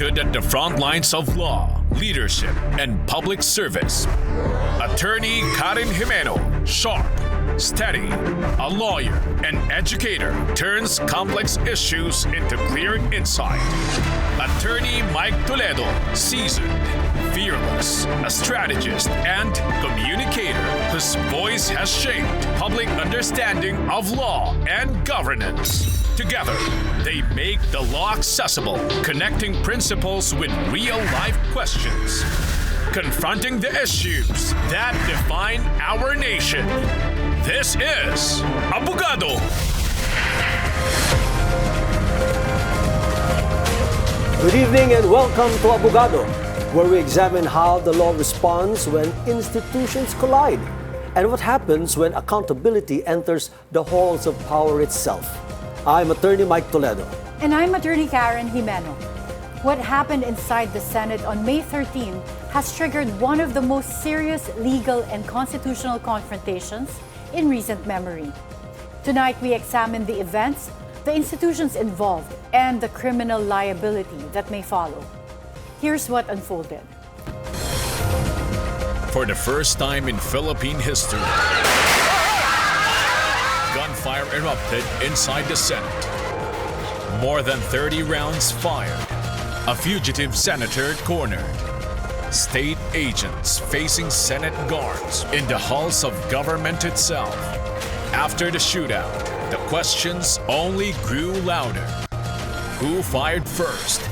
stood at the front lines of law, leadership, and public service. Attorney Karen Jimeno, sharp, steady, a lawyer, an educator, turns complex issues into clear insight. Attorney Mike Toledo, seasoned, fearless, a strategist and communicator whose voice has shaped public understanding of law and governance. Together, they make the law accessible, connecting principles with real-life questions, confronting the issues that define our nation. This is ABOGADO! Good evening and welcome to ABOGADO, where we examine how the law responds when institutions collide and what happens when accountability enters the halls of power itself. I'm Attorney Mike Toledo. And I'm Attorney Karen Jimeno. What happened inside the Senate on May 13 has triggered one of the most serious legal and constitutional confrontations in recent memory. Tonight, we examine the events, the institutions involved, and the criminal liability that may follow. Here's what unfolded. For the first time in Philippine history, gunfire erupted inside the Senate. More than 30 rounds fired. A fugitive senator cornered. State agents facing Senate guards in the halls of government itself. After the shootout, the questions only grew louder. Who fired first?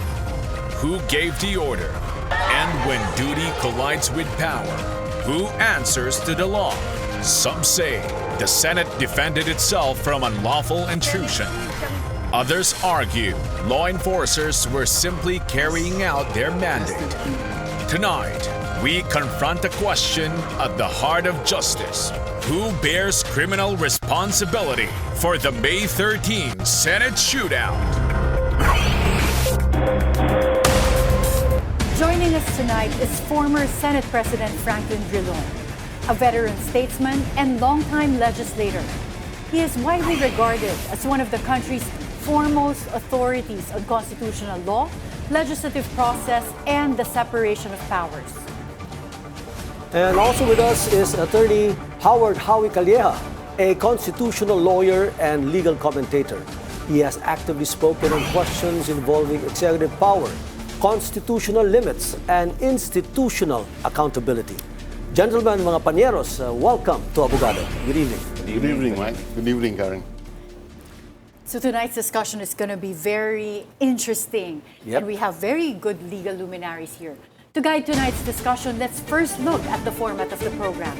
Who gave the order? And when duty collides with power, who answers to the law? Some say the Senate defended itself from unlawful intrusion. Others argue law enforcers were simply carrying out their mandate. Tonight, we confront a question at the heart of justice. Who bears criminal responsibility for the May 13 Senate shootout? Joining us tonight is former Senate President Franklin Drilon, a veteran statesman and longtime legislator. He is widely regarded as one of the country's foremost authorities on constitutional law, legislative process, and the separation of powers. And also with us is Attorney Howard Calleja, a constitutional lawyer and legal commentator. He has actively spoken on questions involving executive power, constitutional limits, and institutional accountability. Gentlemen, mga panieros, welcome to ABOGADO. Good evening. Good evening, Mike. Good evening, Karen. So tonight's discussion is going to be very interesting. Yep. And we have very good legal luminaries here. To guide tonight's discussion, let's first look at the format of the program.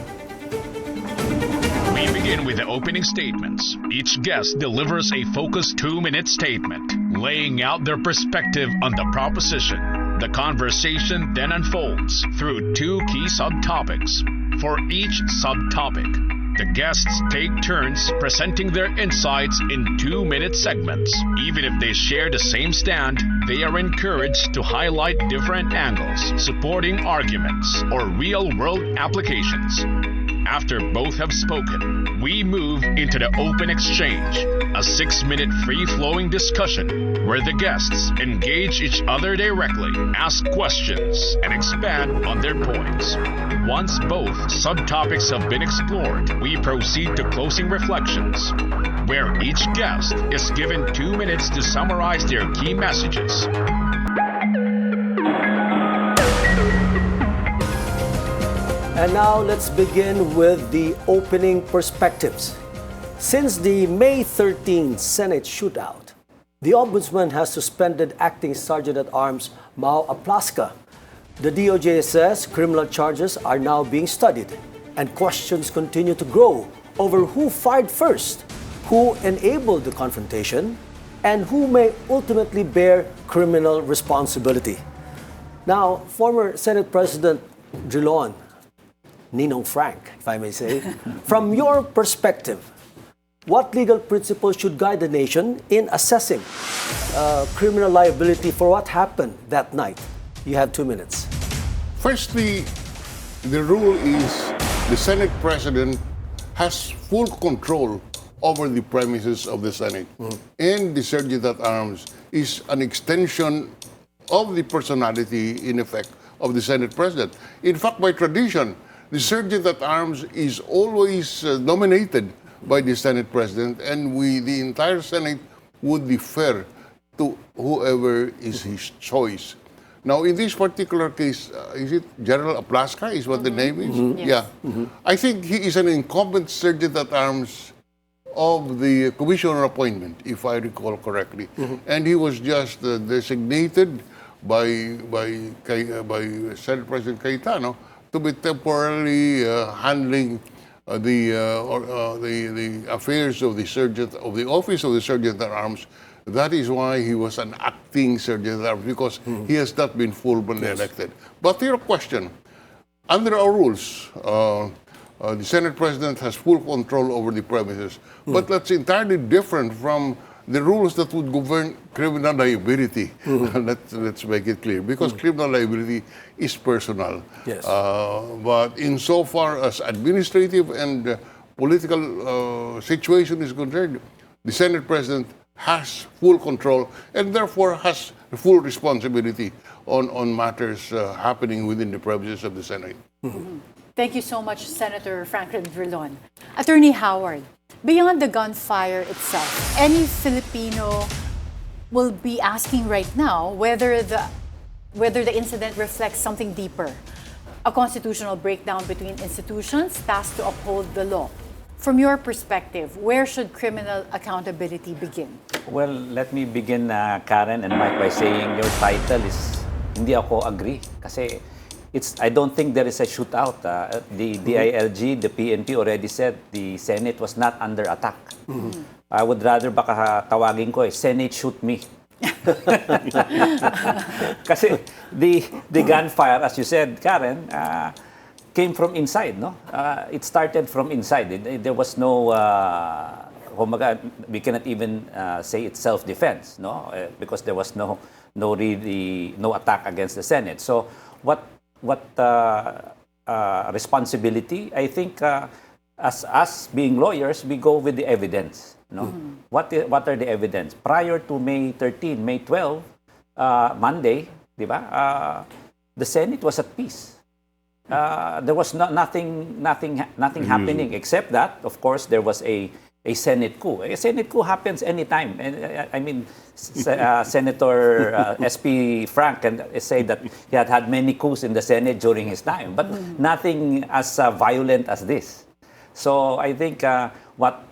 We begin with the opening statements. Each guest delivers a focused 2-minute statement, laying out their perspective on the proposition. The conversation then unfolds through 2 key subtopics. For each subtopic, the guests take turns presenting their insights in 2-minute segments. Even if they share the same stand, they are encouraged to highlight different angles, supporting arguments, or real-world applications. After both have spoken, we move into the open exchange, a 6-minute free-flowing discussion where the guests engage each other directly, ask questions, and expand on their points. Once both subtopics have been explored, we proceed to closing reflections, where each guest is given 2 minutes to summarize their key messages. And now let's begin with the opening perspectives. Since the May 13 Senate shootout, the Ombudsman has suspended Acting Sergeant-at-Arms Mao Aplasca. The DOJ says criminal charges are now being studied, and questions continue to grow over who fired first, who enabled the confrontation, and who may ultimately bear criminal responsibility. Now, former Senate President Drilon, Ninong Frank, if I may say, from your perspective, what legal principles should guide the nation in assessing criminal liability for what happened that night? You have 2 minutes. Firstly, the rule is the Senate President has full control over the premises of the Senate. And the Sergeant-at-Arms is an extension of the personality, in effect, of the Senate President. In fact, by tradition, the Sergeant at Arms is always nominated by the Senate President, and the entire Senate would defer to whoever is his choice. Now, in this particular case, is it General Aplaska is what the name is? Yes. Yeah. I think he is an incumbent Sergeant at Arms of the commissioner appointment, if I recall correctly. And he was just designated by Senate President Cayetano to be temporarily handling the affairs of the Sergeant of the Office of the Sergeant at Arms. That is why he was an acting Sergeant at Arms, because he has not been fully elected. But to your question, under our rules, the Senate President has full control over the premises. But that's entirely different from the rules that would govern criminal liability. Let's make it clear, because criminal liability is personal. Yes. But insofar as administrative and political situation is concerned, the Senate President has full control and therefore has full responsibility on matters happening within the premises of the Senate. Thank you so much, Senator Franklin Drilon. Attorney Howard, beyond the gunfire itself, any Filipino will be asking right now whether the incident reflects something deeper, a constitutional breakdown between institutions tasked to uphold the law. From your perspective, where should criminal accountability begin? Well, let me begin, Karen and Mike, by saying your title is, hindi ako agree. Kasi I don't think there is a shootout. The DILG, the PNP already said the Senate was not under attack. I would rather baka tawagin ko Senate shoot me. Kasi the gunfire, as you said, Karen, came from inside, no? It started from inside. There was no, we cannot even say it's self-defense, no? Because there was no attack against the Senate. So what responsibility? I think as us being lawyers, we go with the evidence, no? What are the evidence? Prior to May 13, May 12, Monday, di ba? The Senate was at peace. There was nothing happening except that, of course, there was a Senate coup. A Senate coup happens anytime. I mean, Senator SP Frank can say that he had many coups in the Senate during his time, but nothing as violent as this. So I think what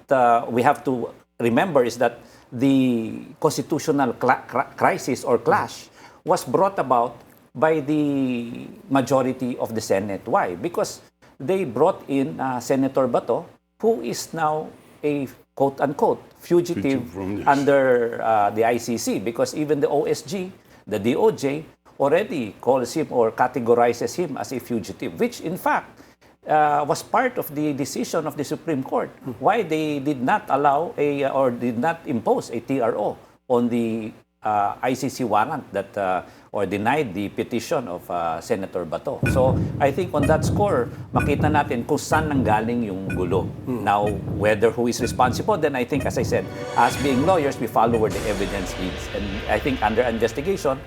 we have to remember is that the constitutional crisis or clash was brought about by the majority of the Senate. Why? Because they brought in Senator Bato, who is now a quote-unquote fugitive under the ICC, because even the OSG, the DOJ, already calls him or categorizes him as a fugitive, which in fact was part of the decision of the Supreme Court, why they did not allow or did not impose a TRO on the ICC warrant that or denied the petition of Senator Bato. So I think on that score, makita natin kung saan nanggaling yung gulo. Now, whether who is responsible, then I think, as I said, as being lawyers, we follow where the evidence leads. And I think under investigation,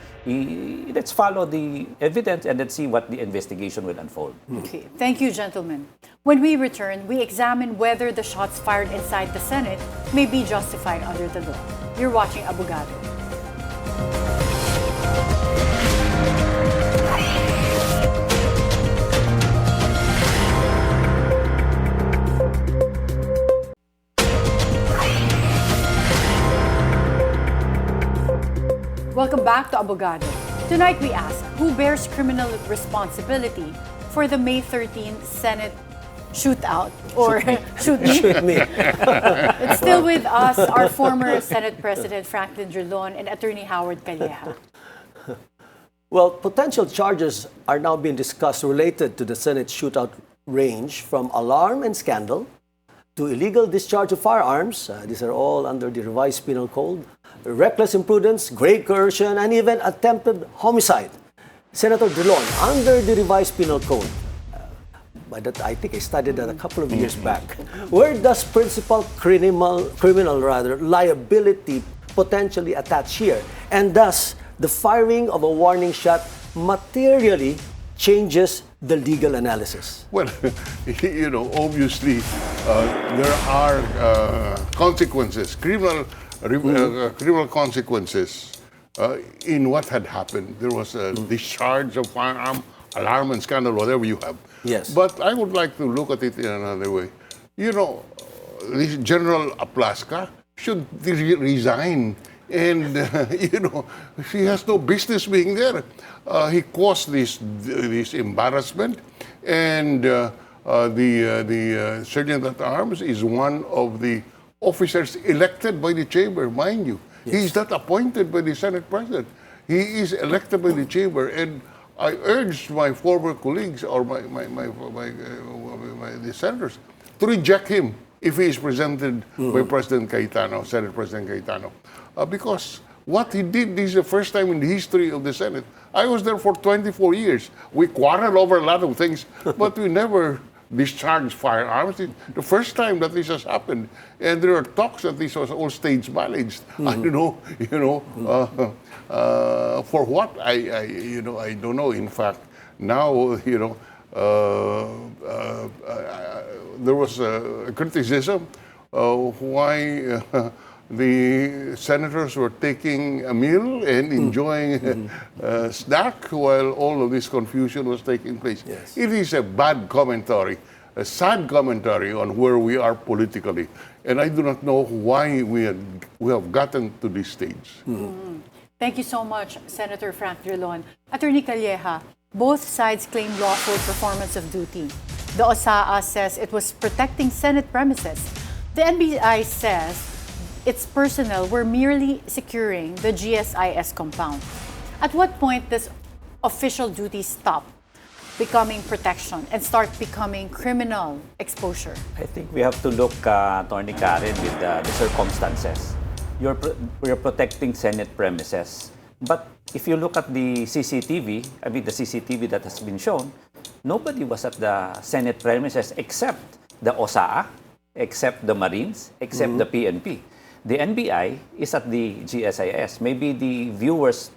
let's follow the evidence and let's see what the investigation will unfold. Okay. Thank you, gentlemen. When we return, we examine whether the shots fired inside the Senate may be justified under the law. You're watching Abogado. Welcome back to Abogado. Tonight we ask, who bears criminal responsibility for the May 13th Senate shootout or shoot me? Shoot me. It's still with us, our former Senate President Franklin Drilon and Attorney Howard Calleja. Well, potential charges are now being discussed related to the Senate shootout range from alarm and scandal to illegal discharge of firearms. These are all under the revised penal code. Reckless imprudence, grave coercion, and even attempted homicide. Senator Drilon, under the revised penal code, but that I think I studied that a couple of years back, where does principal criminal liability potentially attach here? And does the firing of a warning shot materially changes the legal analysis? Well, obviously, there are consequences, criminal consequences in what had happened. There was a discharge of firearm, alarm and scandal, whatever you have. Yes. But I would like to look at it in another way. This General Aplaska should resign. And, he has no business being there. He caused this embarrassment. And the Sergeant at Arms is one of the officers elected by the chamber, mind you. Yes. He's not appointed by the Senate President. He is elected by the chamber. And I urged my former colleagues or the senators to reject him if he is presented by President Cayetano, Senate President Cayetano. Because what he did, this is the first time in the history of the Senate. I was there for 24 years. We quarreled over a lot of things, but we never discharged firearms. It's the first time that this has happened. And there are talks that this was all stage managed. I don't know, for what? I don't know. In fact, now, there was a criticism why the senators were taking a meal and enjoying a snack while all of this confusion was taking place. Yes. It is a bad commentary, a sad commentary on where we are politically. And I do not know why we have gotten to this stage. Thank you so much, Senator Frank Drilon. Attorney Calleja, both sides claim lawful performance of duty. The OSAA says it was protecting Senate premises. The NBI says its personnel were merely securing the GSIS compound. At what point does official duty stop becoming protection and start becoming criminal exposure? I think we have to look, Attorney Karen, with the circumstances. You're protecting Senate premises. But if you look at the CCTV, the CCTV that has been shown, nobody was at the Senate premises except the OSAA, except the Marines, except the PNP. The NBI is at the GSIS. Maybe the viewers,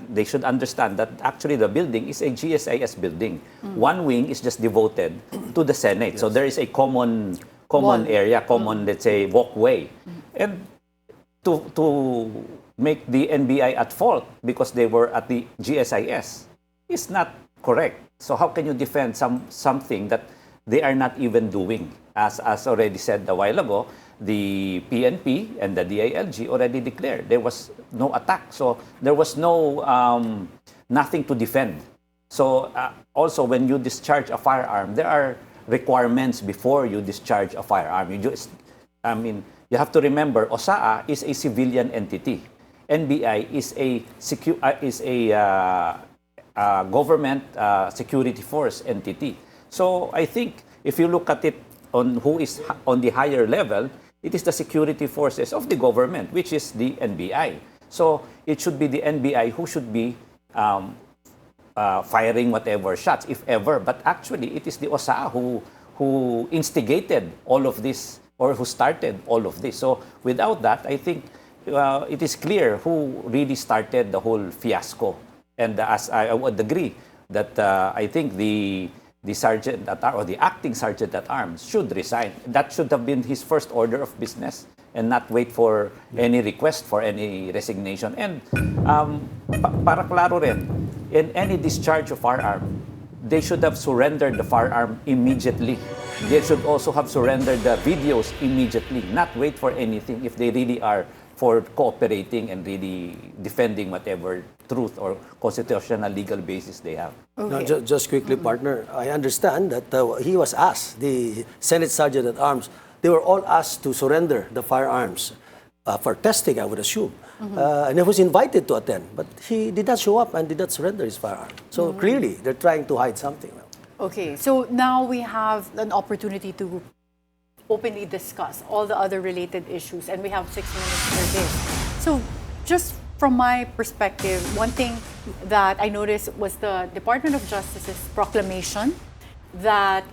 they should understand that actually the building is a GSIS building. One wing is just devoted to the Senate. Yes. So there is a common area, let's say, walkway. And to make the NBI at fault because they were at the GSIS is not correct. So how can you defend something that they are not even doing? As already said a while ago, the PNP and the DILG already declared there was no attack. So there was nothing to defend. So also when you discharge a firearm, there are requirements before you discharge a firearm. You have to remember, OSAA is a civilian entity. NBI is a government security force entity. So I think if you look at it on who is on the higher level, it is the security forces of the government, which is the NBI. So it should be the NBI who should be firing whatever shots, if ever. But actually, it is the OSAA who instigated all of this or who started all of this. So without that, I think it is clear who really started the whole fiasco. And as I would agree that I think the sergeant at arms or the acting sergeant at arms should resign. That should have been his first order of business and not wait for any request for any resignation. And para klaro rin, in any discharge of firearm, they should have surrendered the firearm immediately. They should also have surrendered the videos immediately, not wait for anything if they really are for cooperating and really defending whatever truth or constitutional legal basis they have. Okay. Now, just quickly, partner, I understand that he was asked, the Senate Sergeant at Arms, they were all asked to surrender the firearms for testing, I would assume. And he was invited to attend, but he did not show up and did not surrender his firearm. So clearly, they're trying to hide something. Okay, so now we have an opportunity to openly discuss all the other related issues, and we have 6 minutes per day. So just from my perspective, one thing that I noticed was the Department of Justice's proclamation that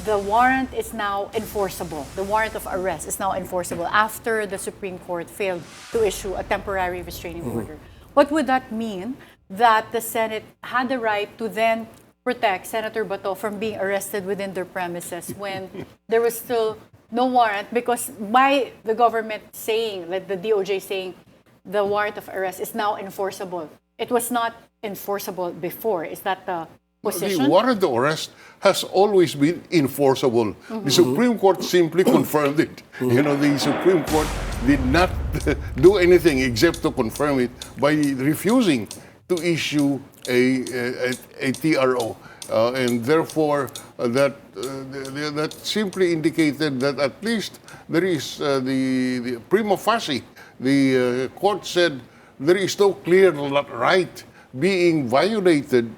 the warrant is now enforceable. The warrant of arrest is now enforceable after the Supreme Court failed to issue a temporary restraining order. But would that mean that the Senate had the right to then protect Senator Bato from being arrested within their premises when there was still no warrant? Because by the government saying, like the DOJ saying, the warrant of arrest is now enforceable. It was not enforceable before. Is that the position? The warrant of arrest has always been enforceable. The Supreme Court simply confirmed it. You know, the Supreme Court did not do anything except to confirm it by refusing to issue a TRO. And therefore, that simply indicated that at least there is the prima facie. The court said there is no clear right being violated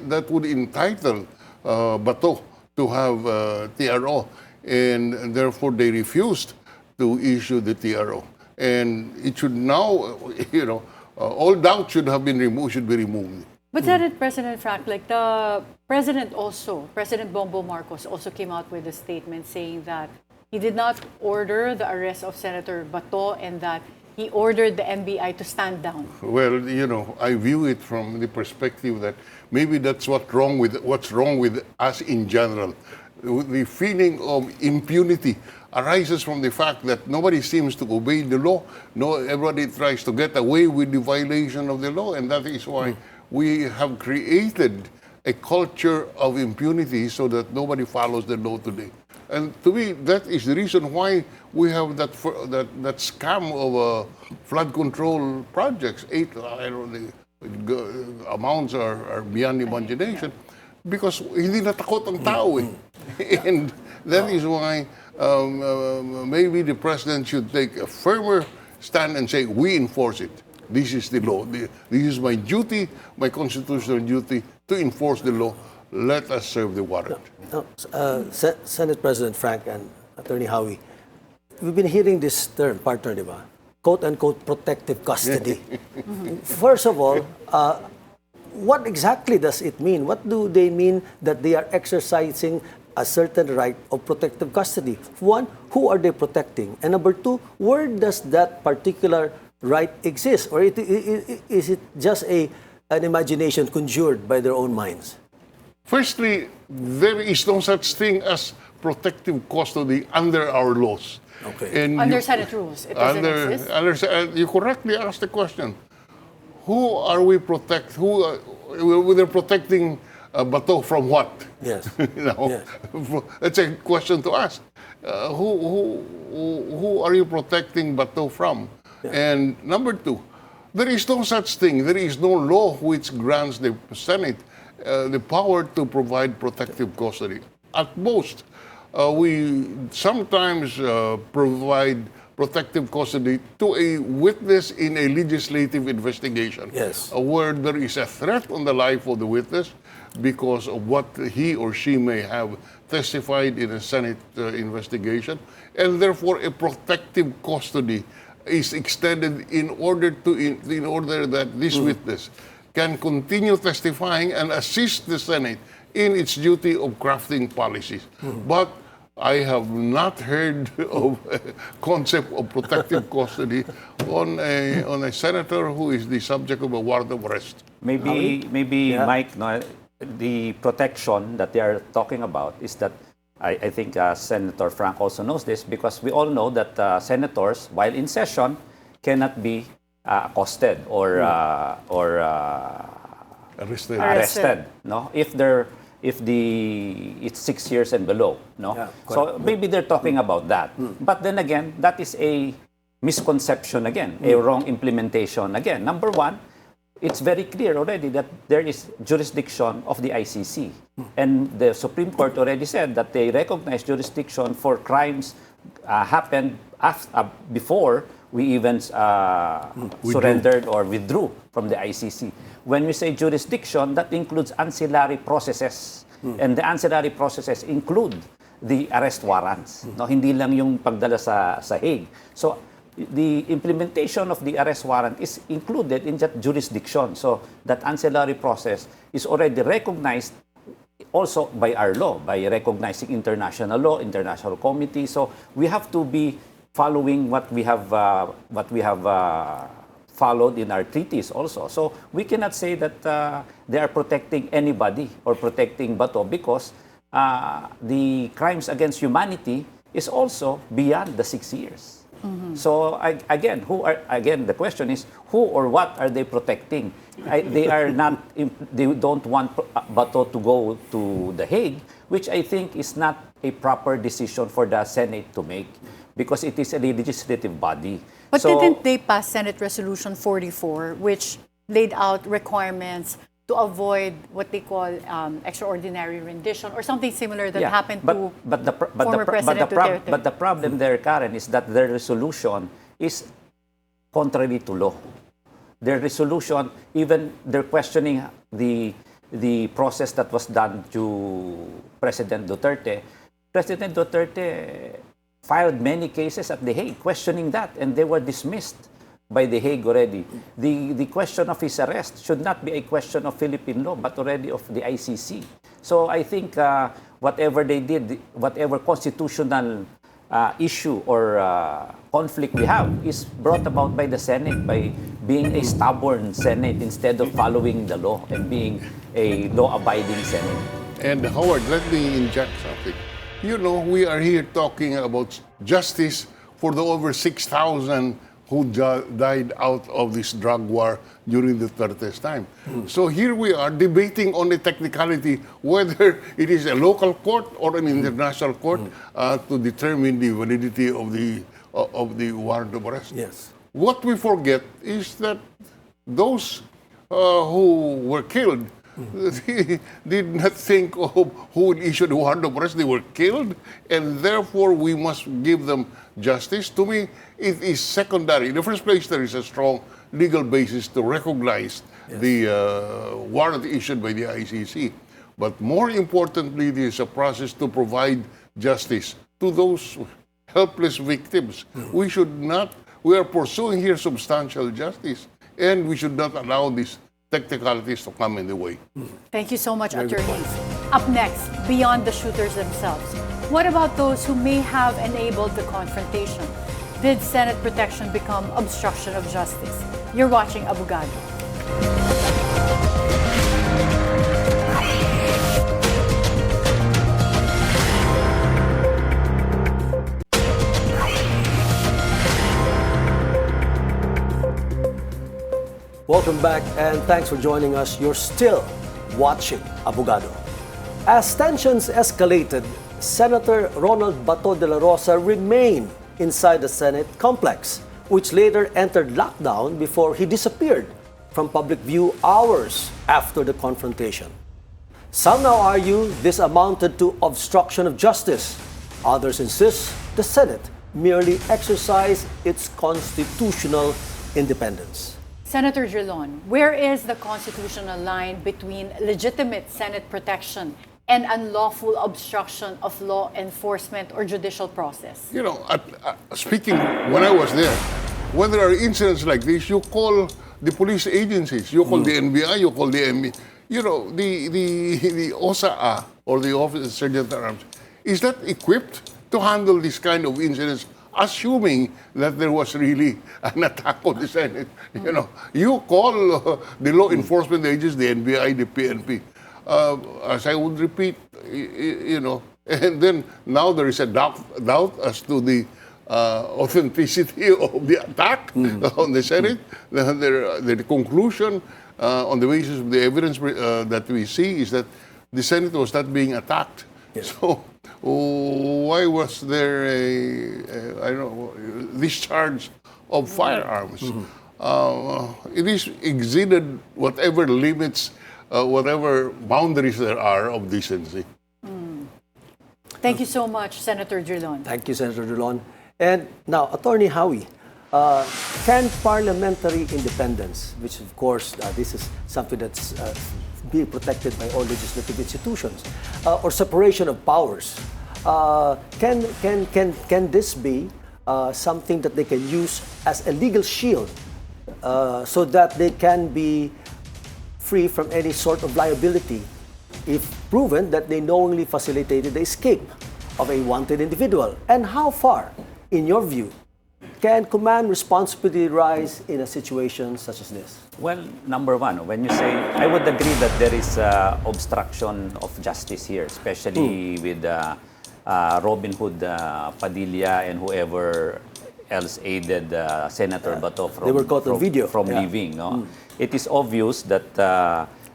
that would entitle Bato to have TRO, and therefore they refused to issue the TRO. And it should now, you know, all doubt should have been removed, should be removed. But Senate President Frank, like the president also, President Bongbong Marcos also came out with a statement saying that he did not order the arrest of Senator Bato and that he ordered the NBI to stand down. Well, you know, I view it from the perspective that maybe that's what's wrong with us in general. The feeling of impunity arises from the fact that nobody seems to obey the law. No, everybody tries to get away with the violation of the law, and that is why we have created a culture of impunity so that nobody follows the law today. And to me, that is the reason why we have that scam of flood control projects. The amounts are beyond imagination because hindi natakot ang tao eh. And that is why maybe the president should take a firmer stand and say, we enforce it. This is the law. This is my duty, my constitutional duty to enforce the law. Let us serve the warrant. Senate President Frank and Attorney Howie, we've been hearing this term, partner, di ba? Quote-unquote protective custody. First of all, what exactly does it mean? What do they mean that they are exercising a certain right of protective custody? One, who are they protecting? And number two, where does that particular right exist? Or is it just an imagination conjured by their own minds? Firstly, there is no such thing as protective custody under our laws. Okay. And Under Senate rules, it doesn't exist? You correctly asked the question. Who are we protect? They're protecting Bato from what? Yes. You know, Yes. That's a question to ask. Who are you protecting Bato from? Yeah. And number two, there is no such thing. There is no law which grants the Senate the power to provide protective custody. At most, we sometimes provide protective custody to a witness in a legislative investigation. Yes. Where there is a threat on the life of the witness because of what he or she may have testified in a Senate investigation, and therefore a protective custody is extended in order that this witness can continue testifying and assist the Senate in its duty of crafting policies. But I have not heard of a concept of protective custody on a senator who is the subject of a warrant of arrest. Maybe yeah. Mike, no, the protection that they are talking about is that I think Senator Frank also knows this because we all know that senators, while in session, cannot be accosted or arrested. No, if it's 6 years and below. No, yeah, so maybe they're talking about that. But then again, that is a misconception again, a wrong implementation again. Number one, it's very clear already that there is jurisdiction of the ICC, and the Supreme Court already said that they recognize jurisdiction for crimes happened before we even surrendered or withdrew from the ICC. When we say jurisdiction, that includes ancillary processes. And the ancillary processes include the arrest warrants. No, hindi lang yung pagdala sa Hague. So the implementation of the arrest warrant is included in that jurisdiction. So that ancillary process is already recognized also by our law, by recognizing international law, international committee. So we have to be following what we have followed in our treaties also. So we cannot say that they are protecting anybody or protecting Bato because the crimes against humanity is also beyond the 6 years. So again, the question is who or what are they protecting? They are not. They don't want Bato to go to The Hague, which I think is not a proper decision for the Senate to make because it is a legislative body. But so, didn't they pass Senate Resolution 44, which laid out requirements to avoid what they call extraordinary rendition or something similar that happened to former President Duterte? But the problem there, Karen, is that their resolution is contrary to law. Their resolution, even they're questioning the process that was done to President Duterte. President Duterte filed many cases at The Hague questioning that, and they were dismissed by The Hague already. The question of his arrest should not be a question of Philippine law, but already of the ICC. So I think whatever they did, whatever constitutional issue or conflict we have is brought about by the Senate by being a stubborn Senate instead of following the law and being a law-abiding Senate. And Howard, let me inject something. You know, we are here talking about justice for the over 6,000 who died out of this drug war during the Duterte's time. So here we are debating on the technicality whether it is a local court or an international court to determine the validity of the warrant of arrest. Yes. What we forget is that those who were killed they did not think of who would issue the warrant of arrest. They were killed, and therefore we must give them justice. To me, it is secondary. In the first place, there is a strong legal basis to recognize the warrant issued by the ICC. But more importantly, there is a process to provide justice to those helpless victims. We are pursuing here substantial justice, and we should not allow these technicalities to come in the way. Thank you so much, attorneys. Up next, beyond the shooters themselves, what about those who may have enabled the confrontation? Did Senate protection become obstruction of justice? You're watching Abogado. Welcome back and thanks for joining us. You're still watching Abogado. As tensions escalated, Senator Ronald Bato de la Rosa remained inside the Senate complex, which later entered lockdown before he disappeared from public view hours after the confrontation. Some now argue this amounted to obstruction of justice. Others insist the Senate merely exercised its constitutional independence. Senator Drilon, where is the constitutional line between legitimate Senate protection and unlawful obstruction of law enforcement or judicial process? You know, speaking when I was there, when there are incidents like this, you call the police agencies, you call the NBI, you call the ME. You know, the OSA or the Office of Sergeant at Arms is not equipped to handle this kind of incidents, assuming that there was really an attack on the Senate. You know, you call the law enforcement agencies, the NBI, the PNP. As I would repeat, you know, and then now there is a doubt as to the authenticity of the attack on the Senate. The conclusion on the basis of the evidence that we see is that the Senate was not being attacked. Yes. So why was there I don't know, discharge of firearms? It is exceeded whatever limits, whatever boundaries there are of decency. Thank you so much, Senator Drilon. Thank you, Senator Drilon. And now, Attorney Howie, can parliamentary independence, which of course this is something that's being protected by all legislative institutions, or separation of powers, can this be something that they can use as a legal shield so that they can be free from any sort of liability if proven that they knowingly facilitated the escape of a wanted individual? And how far, in your view, can command responsibility rise in a situation such as this? Well, number one, when you say, I would agree that there is obstruction of justice here, especially with Robin Hood Padilla and whoever else aided Senator Bato from, They were caught on video. from leaving. No? It is obvious that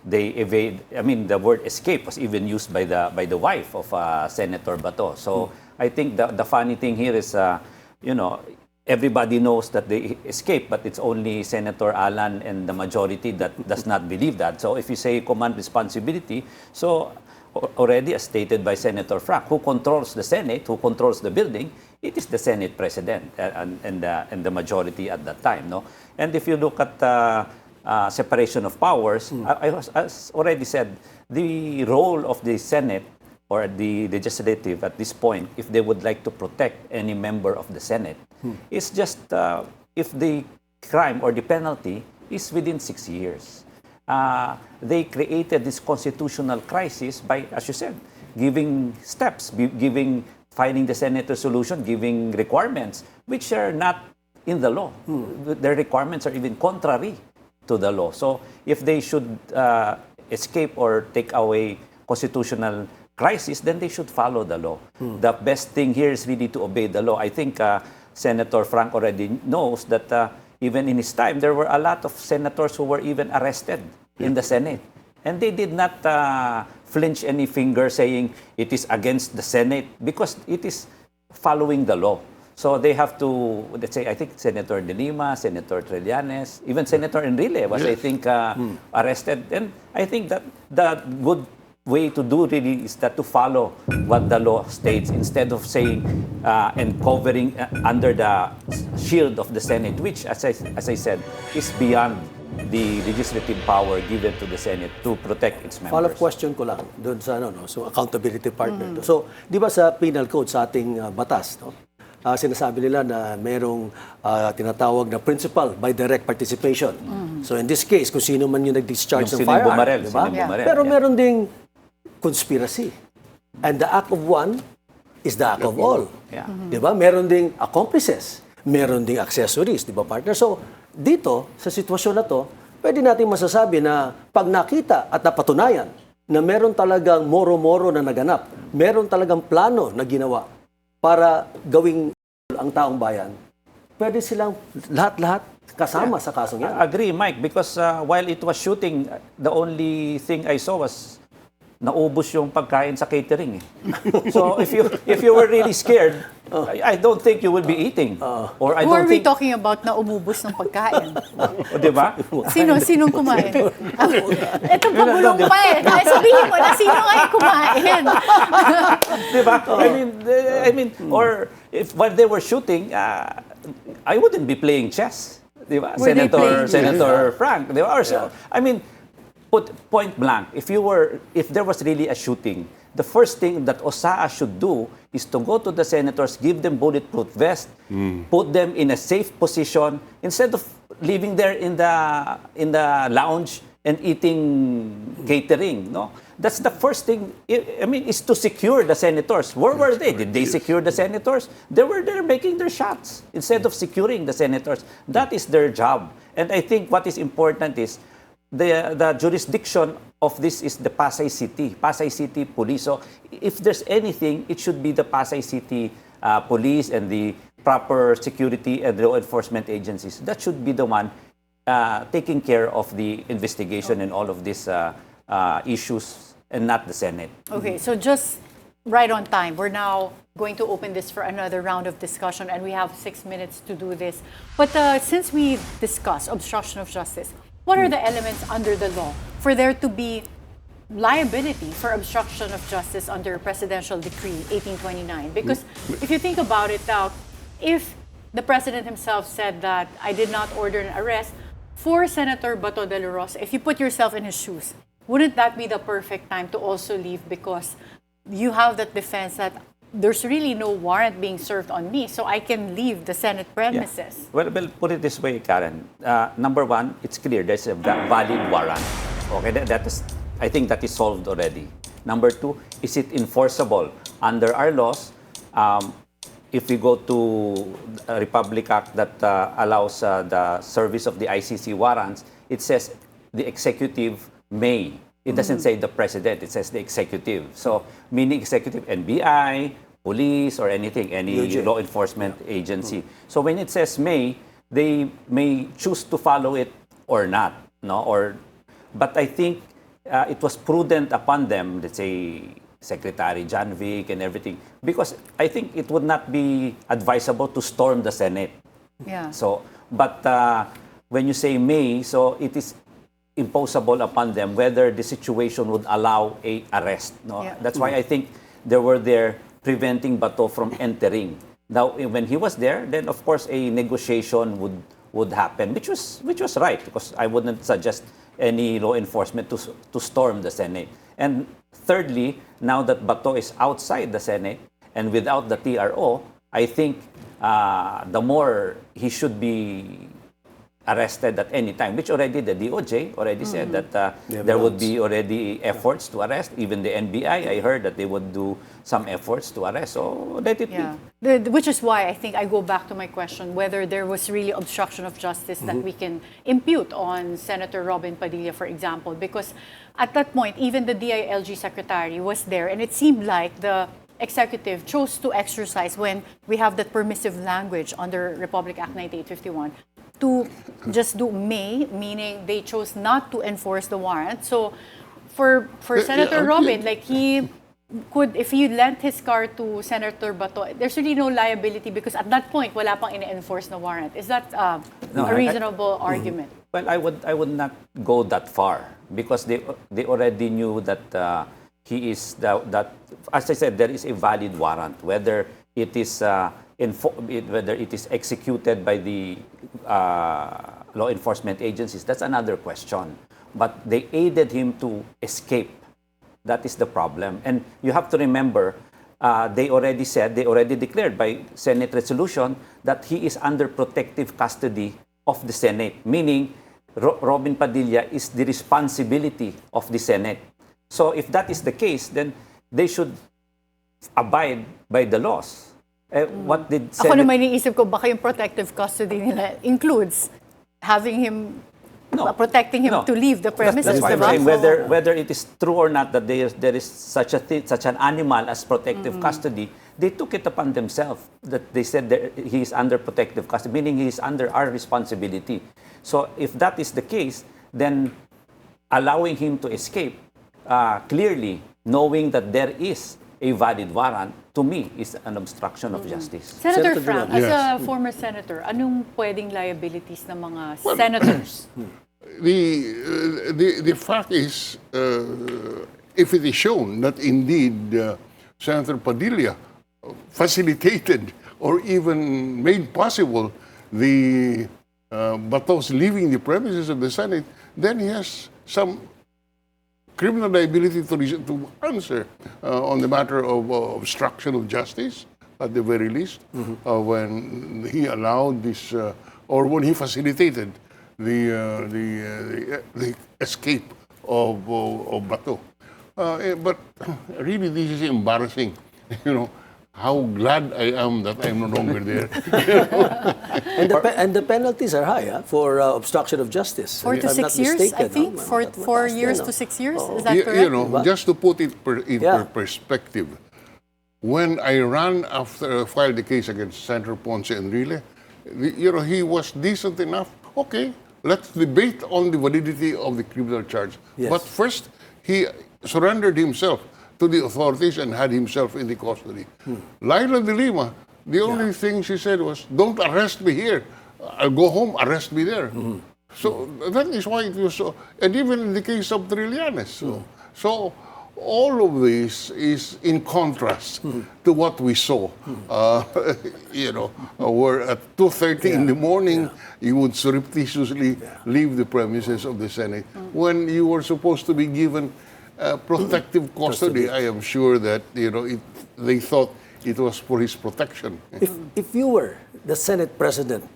they evade, I mean, the word escape was even used by the wife of Senator Bato. So I think the funny thing here is, you know, everybody knows that they escaped, but it's only Senator Alan and the majority that does not believe that. So if you say command responsibility, so already as stated by Senator Frank, who controls the Senate, who controls the building, it is the Senate President and the majority at that time. No? And if you look at separation of powers, I already said, the role of the Senate or the legislative at this point, if they would like to protect any member of the Senate, is just if the crime or the penalty is within 6 years. They created this constitutional crisis by, as you said, giving steps, finding the Senate resolution, giving requirements, which are not in the law. Their requirements are even contrary to the law. So if they should escape or take away constitutional crisis, then they should follow the law. The best thing here is really to obey the law. I think Senator Frank already knows that even in his time, there were a lot of senators who were even arrested in the Senate. And they did not flinch any finger saying it is against the Senate because it is following the law. So they have to, let's say, I think Senator De Lima, Senator Trillanes, even Senator Enrile was, I think, arrested. And I think that the good way to do really is that to follow what the law states instead of saying and covering under the shield of the Senate, which, as I said, is beyond the legislative power given to the Senate to protect its members. Follow-up question ko lang doon sa so accountability partner. So, di ba sa penal code sa ating batas, no? Sinasabi nila na mayroong tinatawag na principle by direct participation. So in this case, kung sino man yung nag-discharge ng firearm, diba? Pero meron ding conspiracy. And the act of one is the act of all. Diba? Meron ding accomplices. Meron ding accessories, diba partner? So dito, sa sitwasyon na to, pwede natin masasabi na pag nakita at napatunayan na meron talagang moro-moro na naganap, meron talagang plano na ginawa para gawing ang taong bayan, pwede silang lahat-lahat kasama sa kasong yan. I agree, Mike, because while it was shooting, the only thing I saw was naubos yung pagkain sa catering. So if you were really scared, I don't think you will be eating. Or I Who don't are we think talking about na umubos ng pagkain? di ba? Sinong kumain? Ito pabulong pa eh. Ay, sabihin mo na sino nga yung kumain. Di ba? I mean, or if while they were shooting, I wouldn't be playing chess. Di ba? Were they playing Senator Frank. Di ba? Or so, I mean, put point blank, if there was really a shooting, the first thing that OSAA should do is to go to the senators, give them bulletproof vest, put them in a safe position instead of living there in the lounge and eating catering. No, that's the first thing. I mean, is to secure the senators. Where were they? Did they secure the senators? They were there making their shots instead of securing the senators. That is their job. And I think what is important is the jurisdiction of this is the Pasay City Police. So if there's anything, it should be the Pasay City Police and the proper security and law enforcement agencies. That should be the one taking care of the investigation and all of these issues and not the Senate. Okay, so just right on time. We're now going to open this for another round of discussion and we have 6 minutes to do this. But since we discussed obstruction of justice, what are the elements under the law for there to be liability for obstruction of justice under Presidential Decree 1829? Because if you think about it now, if the President himself said that I did not order an arrest for Senator Bato de la Rosa, if you put yourself in his shoes, wouldn't that be the perfect time to also leave because you have that defense that there's really no warrant being served on me, so I can leave the Senate premises? Yeah. Well, put it this way, Karen. Number one, it's clear there's a valid warrant. Okay, that is, I think that is solved already. Number two, is it enforceable under our laws? if we go to a Republic Act that allows the service of the ICC warrants, it says the executive may. It doesn't say the president, it says the executive. So, meaning executive, NBI, police, or anything, any UJ. law enforcement agency. So, when it says may, they may choose to follow it or not. No? But I think it was prudent upon them, let's say, Secretary John Vic and everything, because I think it would not be advisable to storm the Senate. Yeah. So, but when you say may, so it is imposable upon them whether the situation would allow a arrest. No? Yeah. That's why I think they were there preventing Bato from entering. Now, when he was there, then of course a negotiation would happen, which was right, because I wouldn't suggest any law enforcement to storm the Senate. And thirdly, now that Bato is outside the Senate and without the TRO, I think the more he should be arrested at any time, which already the DOJ already said that there would be already efforts to arrest. Even the NBI, I heard that they would do some efforts to arrest. So let it be. Which is why I think I go back to my question, whether there was really obstruction of justice that we can impute on Senator Robin Padilla, for example, because at that point, even the DILG secretary was there, and it seemed like the executive chose to exercise, when we have that permissive language under Republic Act 9851, to just do may, meaning they chose not to enforce the warrant. So for Senator Robin, like he could, if he lent his car to Senator Bato, there's really no liability because at that point, wala pang ine-enforce na warrant. Is that a reasonable argument? Well, I would not go that far, because they already knew that he is that, as I said, there is a valid warrant, whether it is whether it is executed by the law enforcement agencies. That's another question. But they aided him to escape. That is the problem. And you have to remember, they already declared by Senate resolution that he is under protective custody of the Senate, meaning Robin Padilla is the responsibility of the Senate. So if that is the case, then they should abide by the laws. What did Senate... Ako naman iniisip ko, baka yung protective custody nila includes having him, protecting him to leave the premises. That's why I'm saying whether it is true or not that there is such an animal as protective custody, they took it upon themselves. That they said that he is under protective custody, meaning he is under our responsibility. So if that is the case, then allowing him to escape, clearly knowing that there is a valid warrant, to me, is an obstruction of justice. Senator Frank, as a former senator, anong pwedeng liabilities ng mga senators? The fact is, if it is shown that indeed Senator Padilla facilitated or even made possible the Bato's leaving the premises of the Senate, then he has some criminal liability to answer on the matter of obstruction of justice, at the very least, when he allowed this, or when he facilitated the escape of Bato. But really, this is embarrassing. You know, how glad I am that I'm no longer there. And the penalties are high for obstruction of justice. 4 to 6 years, I think. 4 years to 6 years. Is that correct? You know, just to put it in perspective, when I filed the case against Senator Ponce Enrile, you know, he was decent enough. Okay, let's debate on the validity of the criminal charge. Yes. But first, he surrendered himself to the authorities and had himself in the custody. Laila de Lima, the only thing she said was, don't arrest me here. I'll go home, arrest me there. So that is why it was so, and even in the case of Trillanes. So all of this is in contrast to what we saw. You know, where at 2:30 in the morning, you would surreptitiously leave the premises of the Senate when you were supposed to be given protective custody. I am sure that, you know, they thought it was for his protection. If you were the Senate President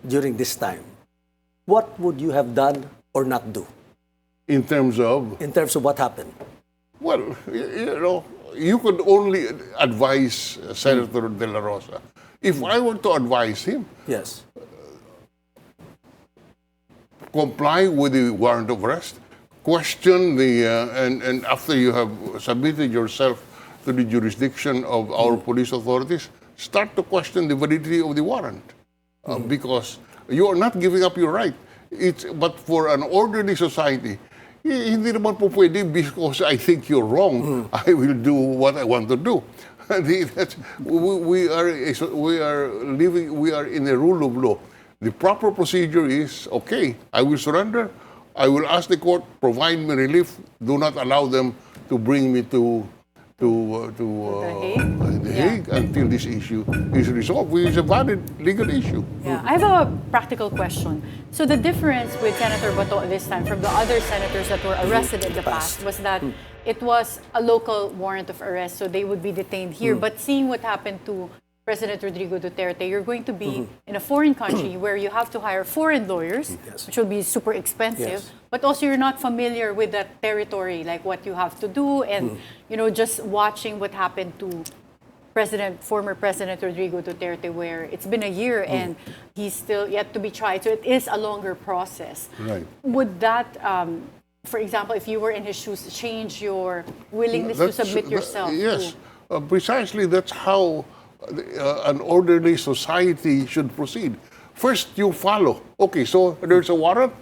during this time, what would you have done or not do? In terms of? In terms of what happened? Well, you know, you could only advise Senator De La Rosa. If I were to advise him, Yes. comply with the warrant of arrest, question the, and after you have submitted yourself to the jurisdiction of our police authorities, start to question the validity of the warrant. Because you are not giving up your right. But for an orderly society, hindi naman po pwede because I think you're wrong, I will do what I want to do. We are in a rule of law. The proper procedure is, okay, I will surrender, I will ask the court, provide me relief, do not allow them to bring me to The Hague until this issue is resolved, which is a valid legal issue. Yeah, I have a practical question. So the difference with Senator Bato this time from the other senators that were arrested in the past was that it was a local warrant of arrest, so they would be detained here. But seeing what happened to President Rodrigo Duterte, you're going to be in a foreign country where you have to hire foreign lawyers, which will be super expensive, but also you're not familiar with that territory, like what you have to do, and just watching what happened to former President Rodrigo Duterte, where it's been a year and he's still yet to be tried. So it is a longer process. Right. Would that, for example, if you were in his shoes, change your willingness to submit yourself? Yes, precisely. That's how an orderly society should proceed. First, you follow. Okay, so there's a warrant,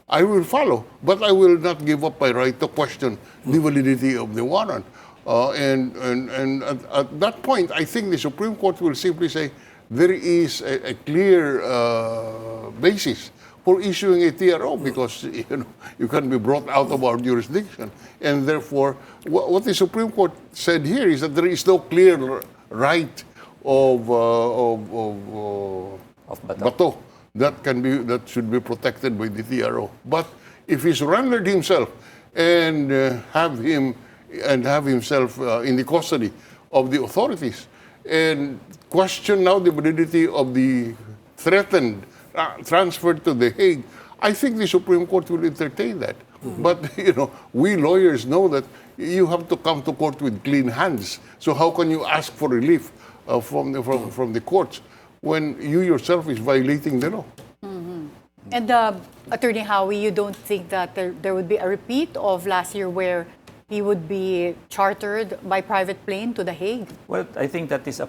I will follow, but I will not give up my right to question the validity of the warrant. And at that point, I think the Supreme Court will simply say there is a clear basis for issuing a TRO because you can be brought out of our jurisdiction, and therefore, what the Supreme Court said here is that there is no clear right of Bato that should be protected by the TRO. But if he surrendered himself and have himself in the custody of the authorities and question now the validity of the threatened transfer to The Hague, I think the Supreme Court will entertain that. But we lawyers know that you have to come to court with clean hands. So how can you ask for relief from the courts when you yourself is violating the law? And Attorney Howie, you don't think that there would be a repeat of last year where he would be chartered by private plane to The Hague? Well, I think that is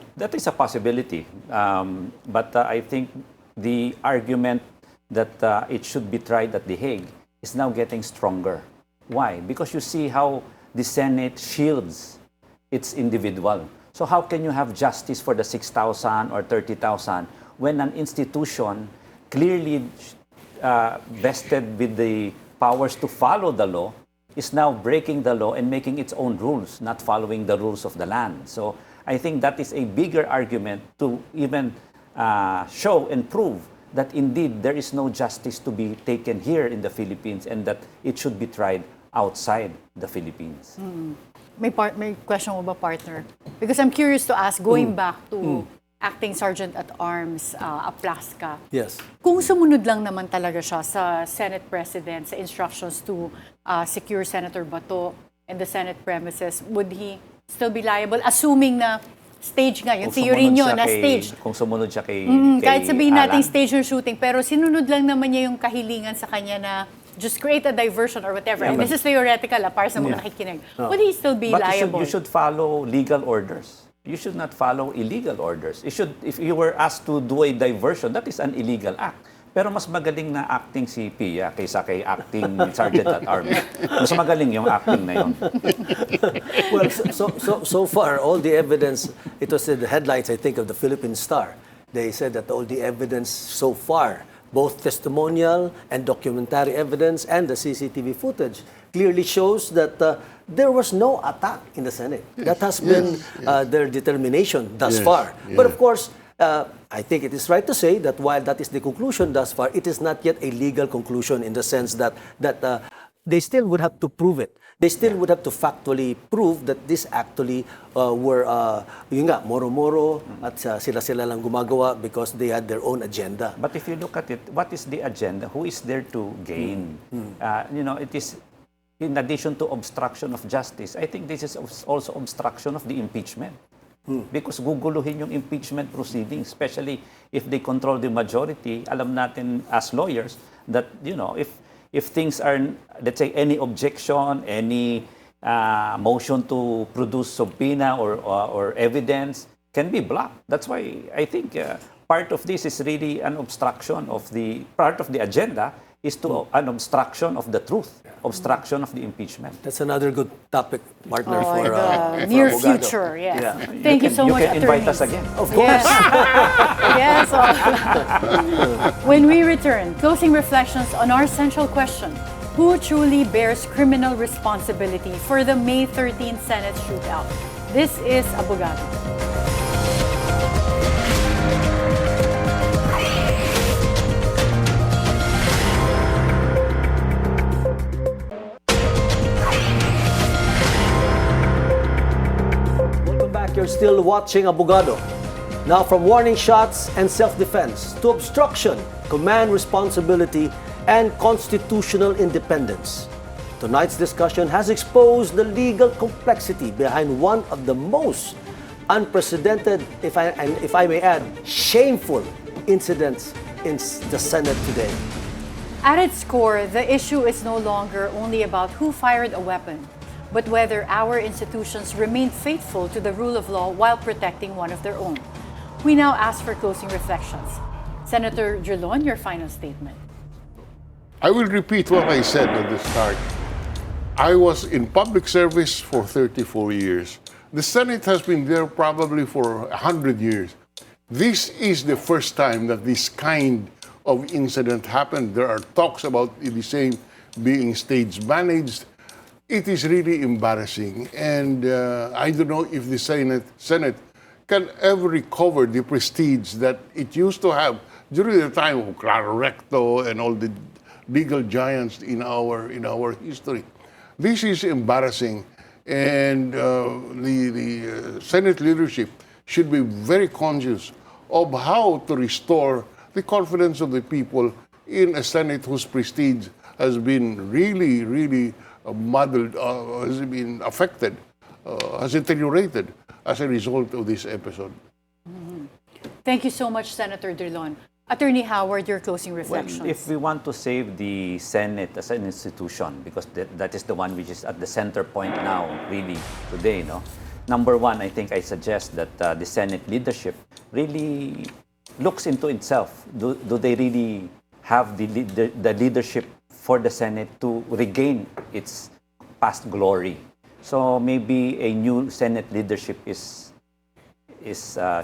a possibility. But I think the argument that it should be tried at The Hague is now getting stronger. Why? Because you see how the Senate shields its individual. So how can you have justice for the 6,000 or 30,000 when an institution clearly vested with the powers to follow the law is now breaking the law and making its own rules, not following the rules of the land? So I think that is a bigger argument to even show and prove that indeed there is no justice to be taken here in the Philippines and that it should be tried outside the Philippines. May question mo ba, partner? Because I'm curious to ask, going back to Acting Sergeant at Arms Aplasca. Yes. Kung sumunod lang naman talaga siya sa Senate President, sa instructions to secure Senator Bato and the Senate premises, would he still be liable? Assuming na stage nga, yung theory nyo na stage. Kung sumunod siya kay kahit sabihin Alan, natin stage yung shooting, pero sinunod lang naman niya yung kahilingan sa kanya na just create a diversion or whatever. And this is theoretical, para sa mga nakikinig. Would he still be liable? You should follow legal orders. You should not follow illegal orders. If you were asked to do a diversion, that is an illegal act. Pero mas magaling na acting si Pia kaysa kay acting Sergeant at Arms. Mas magaling yung acting na yun. Well, so far, all the evidence, it was in the headlines, I think, of the Philippine Star. They said that all the evidence so far, both testimonial and documentary evidence and the CCTV footage, clearly shows that there was no attack in the Senate. That has been their determination thus far. But of course, I think it is right to say that while that is the conclusion thus far, it is not yet a legal conclusion in the sense that they still would have to prove it. They still would have to factually prove that this actually were, yun nga, moro-moro at sila-sila lang gumagawa because they had their own agenda. But if you look at it, what is the agenda? Who is there to gain? It is in addition to obstruction of justice, I think this is also obstruction of the impeachment. Because guguluhin yung impeachment proceedings, especially if they control the majority. Alam natin as lawyers that, if things are, let's say, any objection, any motion to produce subpoena or evidence can be blocked. That's why I think part of this is really an obstruction of part of the agenda is to an obstruction of the truth, obstruction of the impeachment. That's another good topic, partner, Oh, for the near Abogado. future, yes. Yeah. Thank you so much, You can invite attorneys. us again. Of course. Yes. When we return, closing reflections on our central question: who truly bears criminal responsibility for the May 13th Senate shootout? This is Abogado. Welcome back. You're still watching Abogado. Now, from warning shots and self-defense to obstruction, command responsibility, and constitutional independence. Tonight's discussion has exposed the legal complexity behind one of the most unprecedented, if I may add, shameful incidents in the Senate today. At its core, the issue is no longer only about who fired a weapon, but whether our institutions remain faithful to the rule of law while protecting one of their own. We now ask for closing reflections. Senator Drilon, your final statement. I will repeat what I said at the start. I was in public service for 34 years. The Senate has been there probably for 100 years. This is the first time that this kind of incident happened. There are talks about the same being stage managed. It is really embarrassing, and I don't know if the Senate can ever recover the prestige that it used to have during the time of Claro Recto and all the legal giants in our history. This is embarrassing, and the Senate leadership should be very conscious of how to restore the confidence of the people in a Senate whose prestige has been really muddled, has been affected, has deteriorated as a result of this episode. Thank you so much, Senator Drilon. Attorney Howard, your closing Well, reflections. if we want to save the Senate as an institution, because that is the one which is at the center point now, really, today, no? Number one, I think I suggest that the Senate leadership really looks into itself. Do they really have the leadership for the Senate to regain its past glory? So maybe a new Senate leadership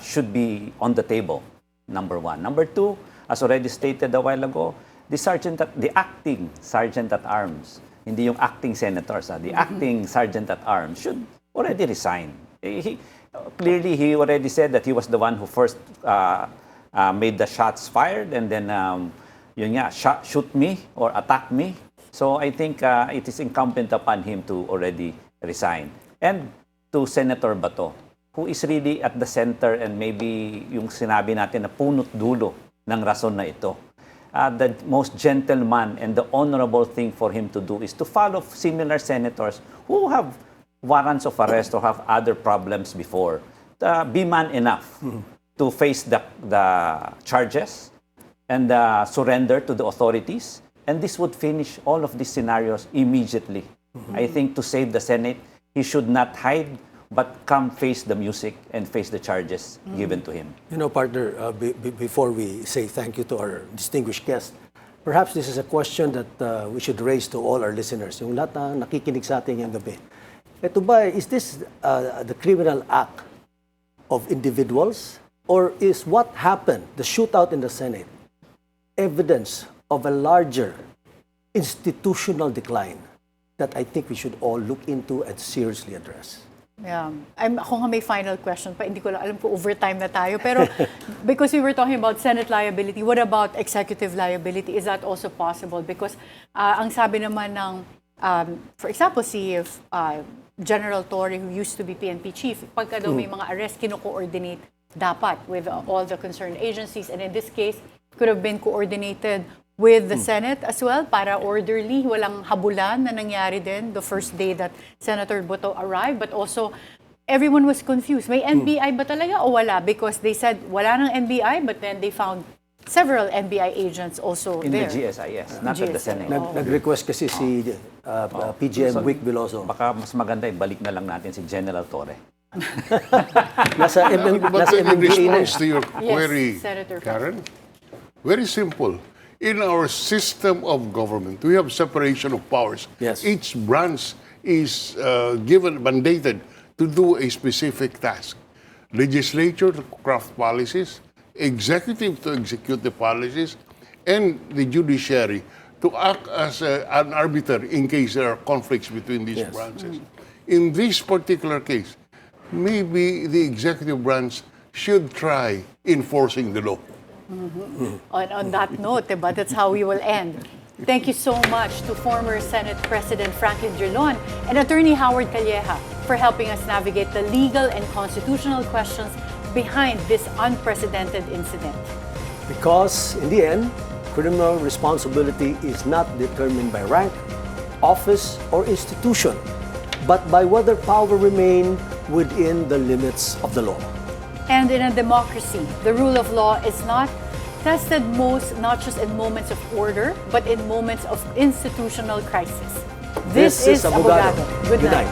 should be on the table. Number one. Number two, as already stated a while ago, the acting sergeant at arms, hindi yung acting senators, the acting sergeant at arms should already resign. Clearly, he already said that he was the one who first made the shots fired, and then shoot me or attack me. So I think it is incumbent upon him to already resign. And to Senator Bato, who is really at the center and maybe yung sinabi natin na punot dulo ng rason na ito. The most gentleman and the honorable thing for him to do is to follow similar senators who have warrants of arrest or have other problems before. Be man enough to face the charges and surrender to the authorities. And this would finish all of these scenarios immediately. I think to save the Senate, he should not hide, but come face the music and face the charges given to him. You know, partner, before we say thank you to our distinguished guest, perhaps this is a question that we should raise to all our listeners. Yung lahat na nakikinig sa atin ngayong gabi. Ito ba, is this the criminal act of individuals? Or is what happened, the shootout in the Senate, evidence of a larger institutional decline that I think we should all look into and seriously address? Yeah. Ako nga may final question pa. Hindi ko alam kung overtime na tayo. Pero because we were talking about Senate liability, what about executive liability? Is that also possible? Because ang sabi naman ng, for example, si General Torre, who used to be PNP chief, pagka daw may mga arrest, kino-coordinate dapat with all the concerned agencies. And in this case, could have been coordinated with the Senate as well para orderly, walang habulan na nangyari din the first day that Senator Boto arrived, but also everyone was confused. May NBI ba talaga o wala? Because they said wala ng NBI, but then they found several NBI agents also In there. the GSIS, not at the Senate. Nag-request kasi si PGM Wick Veloso. Baka mas maganda, balik na lang natin si General Torre. Nasa But in MMDA na. response to your query, Senator Karen, very simple. In our system of government, we have separation of powers. Yes. Each branch is mandated to do a specific task. Legislature to craft policies, executive to execute the policies, and the judiciary to act as an arbiter in case there are conflicts between these branches. In this particular case, maybe the executive branch should try enforcing the law. On that note, diba, that's how we will end. Thank you so much to former Senate President Franklin Drilon and Attorney Howard Calleja for helping us navigate the legal and constitutional questions behind this unprecedented incident. Because in the end, criminal responsibility is not determined by rank, office, or institution, but by whether power remain within the limits of the law. And in a democracy, the rule of law is not tested most not just in moments of order, but in moments of institutional crisis. This is Abogado. Good night.